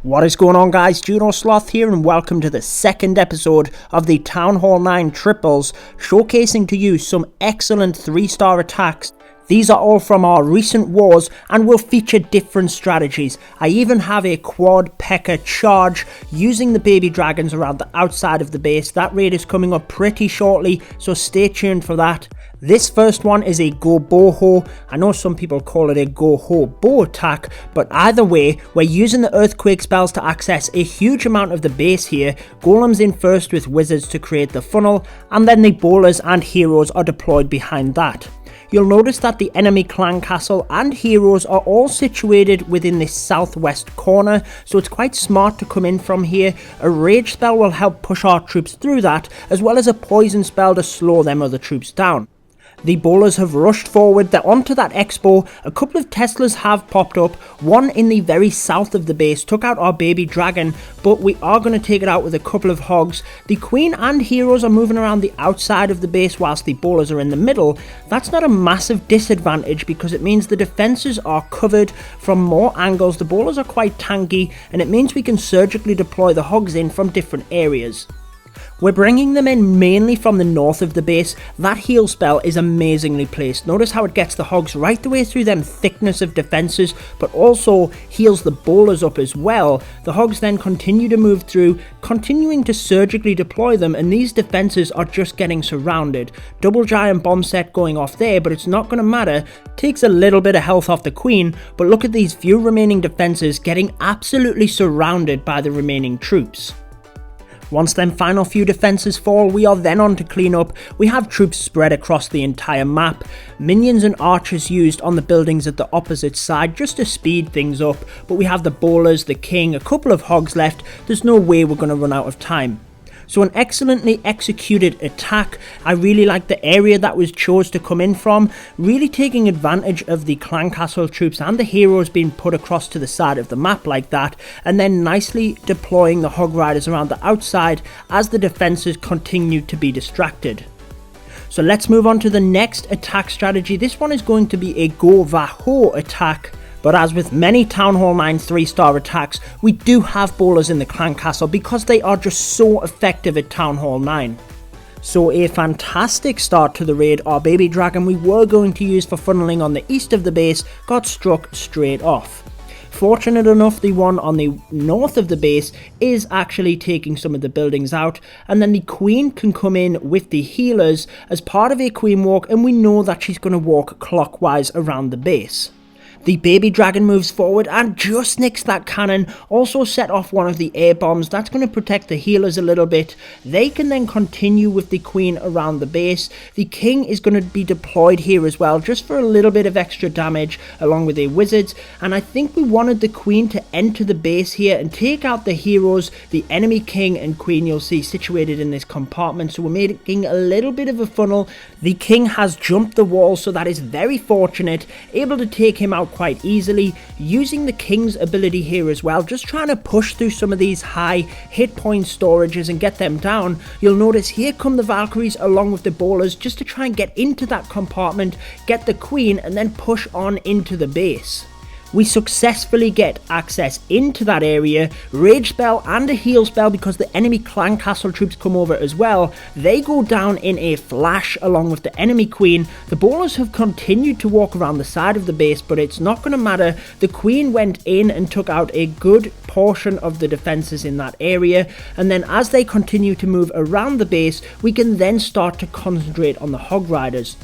What is going on, guys? Judo Sloth here, and welcome to the second episode of the TH9 Triples, showcasing to you some excellent 3-star attacks. These are all from our recent wars and will feature different strategies. I even have a quad PEKKA Charge using the baby dragons around the outside of the base. That raid is coming up pretty shortly, so stay tuned for that. This first one is a GoBoHo. I know some people call it a GoHoBo attack, but either way, we're using the earthquake spells to access a huge amount of the base here. Golems in first with wizards to create the funnel, and then the bowlers and heroes are deployed behind that. You'll notice that the enemy clan castle and heroes are all situated within this southwest corner, so it's quite smart to come in from here. A rage spell will help push our troops through that, as well as a poison spell to slow them other troops down. The bowlers have rushed forward, they're onto that expo. A couple of Teslas have popped up, one in the very south of the base, took out our baby dragon, but we are going to take it out with a couple of hogs. The queen and heroes are moving around the outside of the base whilst the bowlers are in the middle. That's not a massive disadvantage because it means the defences are covered from more angles. The bowlers are quite tanky, and it means we can surgically deploy the hogs in from different areas. We're bringing them in mainly from the north of the base. That heal spell is amazingly placed. Notice how it gets the hogs right the way through them thickness of defences, but also heals the bowlers up as well. The hogs then continue to move through, continuing to surgically deploy them, and these defences are just getting surrounded. Double giant bomb set going off there, but it's not going to matter. Takes a little bit of health off the queen, but look at these few remaining defences getting absolutely surrounded by the remaining troops. Once them final few defences fall, we are then on to clean up. We have troops spread across the entire map, minions and archers used on the buildings at the opposite side just to speed things up, but we have the bowlers, the king, a couple of hogs left. There's no way we're going to run out of time. So an excellently executed attack. I really like the area that was chose to come in from, really taking advantage of the clan castle troops and the heroes being put across to the side of the map like that, and then nicely deploying the Hog Riders around the outside as the defences continue to be distracted. So let's move on to the next attack strategy. This one is going to be a GoVaHo attack. But as with many TH9 3-star attacks, we do have bowlers in the clan castle because they are just so effective at TH9. So a fantastic start to the raid. Our baby dragon we were going to use for funneling on the east of the base got struck straight off. Fortunate enough, the one on the north of the base is actually taking some of the buildings out, and then the queen can come in with the healers as part of a queen walk, and we know that she's going to walk clockwise around the base. The baby dragon moves forward and just nicks that cannon, also set off one of the air bombs. That's going to protect the healers a little bit. They can then continue with the queen around the base. The king is going to be deployed here as well, just for a little bit of extra damage along with the wizards. And I think we wanted the queen to enter the base here and take out the heroes. The enemy king and queen you'll see situated in this compartment, so we're making a little bit of a funnel. The king has jumped the wall, so that is very fortunate, able to take him out quite easily, using the king's ability here as well, just trying to push through some of these high hit point storages and get them down. You'll notice here come the Valkyries along with the bowlers just to try and get into that compartment, get the queen, and then push on into the base. We successfully get access into that area, rage spell and a heal spell because the enemy clan castle troops come over as well. They go down in a flash along with the enemy queen. The bowlers have continued to walk around the side of the base, but it's not going to matter. The queen went in and took out a good portion of the defences in that area, and then as they continue to move around the base, we can then start to concentrate on the Hog Riders.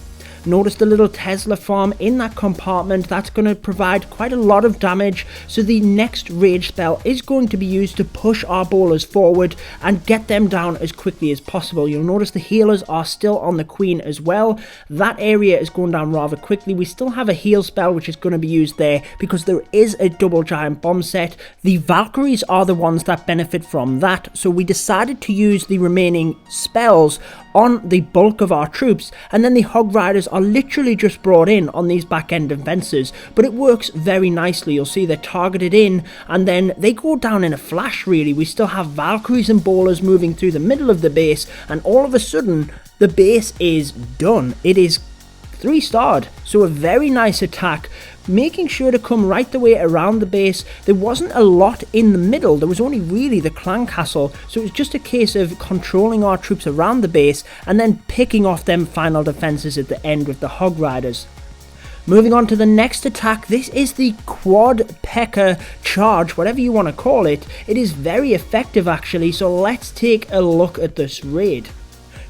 Notice the little Tesla farm in that compartment. That's going to provide quite a lot of damage, so the next rage spell is going to be used to push our bowlers forward and get them down as quickly as possible. You'll notice the healers are still on the queen as well. That area is going down rather quickly. We still have a heal spell which is going to be used there because there is a double giant bomb set. The Valkyries are the ones that benefit from that, so we decided to use the remaining spells on the bulk of our troops, and then the Hog Riders are literally just brought in on these back end defences, but it works very nicely. You'll see they're targeted in and then they go down in a flash really. We still have Valkyries and bowlers moving through the middle of the base, and all of a sudden the base is done. It is 3-starred, so a very nice attack, making sure to come right the way around the base. There wasn't a lot in the middle, there was only really the clan castle, so it was just a case of controlling our troops around the base and then picking off them final defences at the end with the Hog Riders. Moving on to the next attack, this is the quad PEKKA Charge, whatever you want to call it. It is very effective actually, so let's take a look at this raid.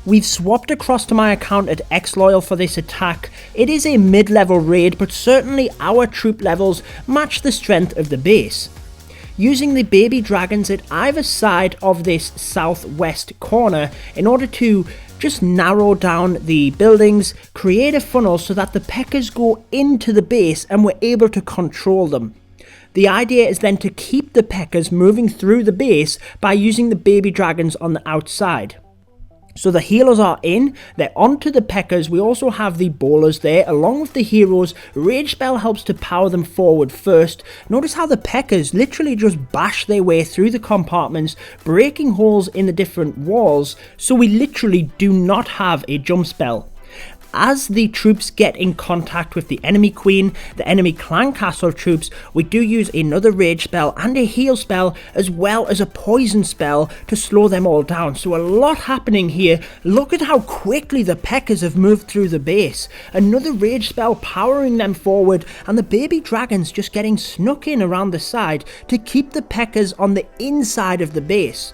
We've swapped across to my account at XLoyal for this attack. It is a mid-level raid, but certainly our troop levels match the strength of the base. Using the baby dragons at either side of this southwest corner in order to just narrow down the buildings, create a funnel so that the Pekkas go into the base and we're able to control them. The idea is then to keep the Pekkas moving through the base by using the baby dragons on the outside. So the healers are in, they're onto the Pekkas. We also have the bowlers there along with the heroes. Rage Spell helps to power them forward first. Notice how the Pekkas literally just bash their way through the compartments, breaking holes in the different walls, so we literally do not have a jump spell. As the troops get in contact with the enemy queen, the enemy clan castle troops, we do use another rage spell and a heal spell as well as a poison spell to slow them all down. So a lot happening here. Look at how quickly the Pekkas have moved through the base. Another rage spell powering them forward and the baby dragons just getting snuck in around the side to keep the Pekkas on the inside of the base.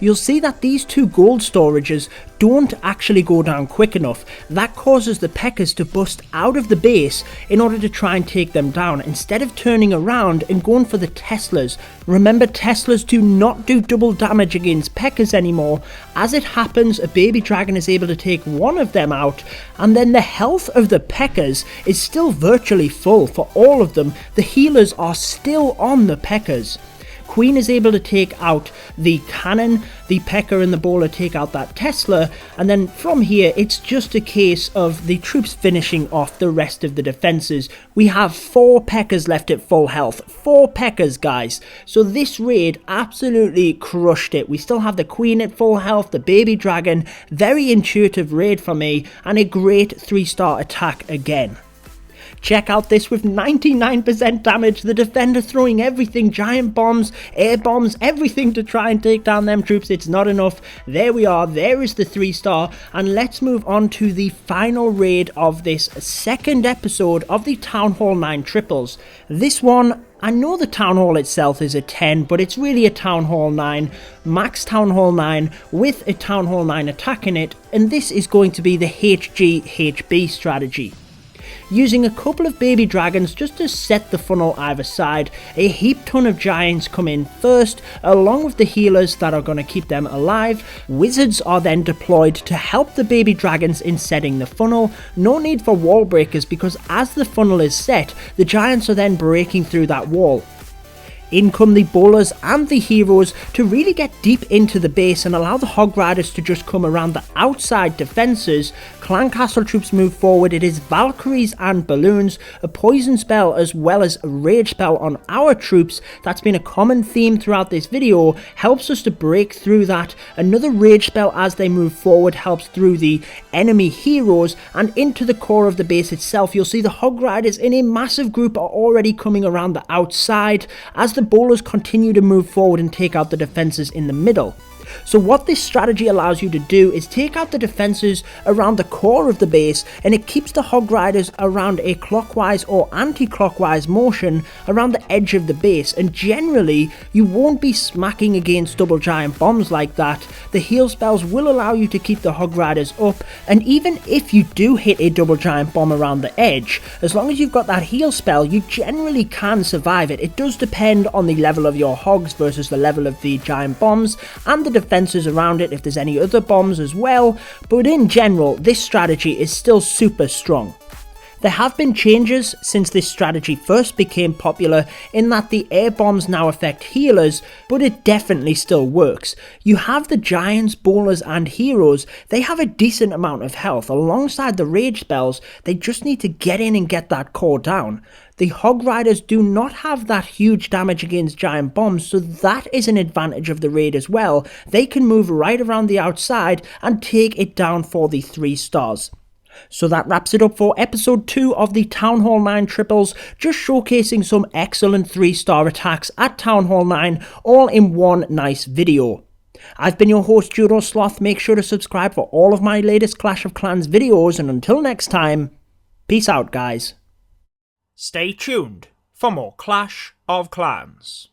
You'll see that these two gold storages don't actually go down quick enough. That causes the Pekkas to bust out of the base in order to try and take them down, instead of turning around and going for the Teslas. Remember, Teslas do not do double damage against Pekkas anymore. As it happens, a baby dragon is able to take one of them out, and then the health of the Pekkas is still virtually full for all of them. The healers are still on the Pekkas. Queen is able to take out the cannon, the Pekka and the bowler take out that Tesla, and then from here it's just a case of the troops finishing off the rest of the defences. We have 4 Pekkas left at full health. 4 Pekkas, guys. So this raid absolutely crushed it. We still have the Queen at full health, the baby dragon. Very intuitive raid for me, and a great 3-star attack again. Check out this with 99% damage, the defender throwing everything, giant bombs, air bombs, everything to try and take down them troops. It's not enough. There we are, there is the 3-star, and let's move on to the final raid of this second episode of the Town Hall 9 Triples. This one, I know the Town Hall itself is a 10, but it's really a Town Hall 9, Max Town Hall 9 with a Town Hall 9 attack in it, and this is going to be the HGHB strategy. Using a couple of baby dragons just to set the funnel either side, a heap ton of giants come in first, along with the healers that are going to keep them alive. Wizards are then deployed to help the baby dragons in setting the funnel. No need for wall breakers because as the funnel is set, the giants are then breaking through that wall. In come the bowlers and the heroes to really get deep into the base and allow the Hog Riders to just come around the outside defences. Clan Castle troops move forward. It is Valkyries and balloons, a poison spell as well as a rage spell on our troops. That's been a common theme throughout this video, helps us to break through that. Another rage spell as they move forward helps through the enemy heroes and into the core of the base itself. You'll see the Hog Riders in a massive group are already coming around the outside as the bowlers continue to move forward and take out the defenses in the middle. So what this strategy allows you to do is take out the defenses around the core of the base, and it keeps the Hog Riders around a clockwise or anti-clockwise motion around the edge of the base, and generally you won't be smacking against double giant bombs like that. The heal spells will allow you to keep the Hog Riders up, and even if you do hit a double giant bomb around the edge, as long as you've got that heal spell, you generally can survive it. It does depend on the level of your hogs versus the level of the giant bombs and the defenses around it if there's any other bombs as well, but in general this strategy is still super strong. There have been changes since this strategy first became popular in that the air bombs now affect healers, but it definitely still works. You have the giants, bowlers and heroes, they have a decent amount of health. Alongside the rage spells, they just need to get in and get that core down. The Hog Riders do not have that huge damage against giant bombs, so that is an advantage of the raid as well. They can move right around the outside and take it down for the 3 stars. So that wraps it up for episode 2 of the Town Hall 9 Triples, just showcasing some excellent 3-star attacks at Town Hall 9, all in one nice video. I've been your host Judo Sloth. Make sure to subscribe for all of my latest Clash of Clans videos, and until next time, peace out guys. Stay tuned for more Clash of Clans.